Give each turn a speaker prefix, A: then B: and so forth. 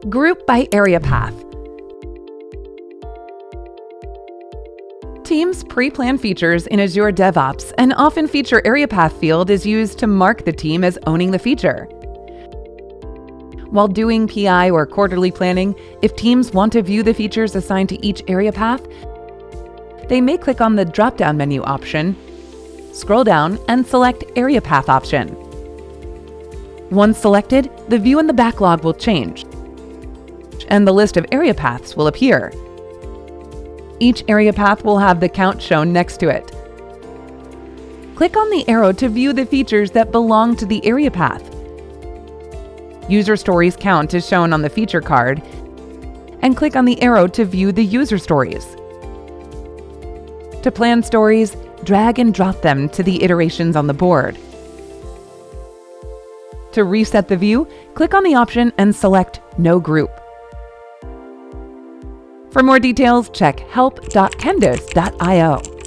A: Group by AreaPath. Teams pre-plan features in Azure DevOps and often feature AreaPath field is used to mark the team as owning the feature. While doing PI or quarterly planning, if teams want to view the features assigned to each AreaPath, they may click on the drop-down menu option, scroll down, and select AreaPath option. Once selected, the view in the backlog will change, and the list of AreaPaths will appear. Each AreaPath will have the count shown next to it. Click on the arrow to view the features that belong to the AreaPath. User Stories count is shown on the feature card, and click on the arrow to view the user stories. To plan stories, drag and drop them to the iterations on the board. To reset the view, click on the option and select No Group. For more details, check help.kendis.io.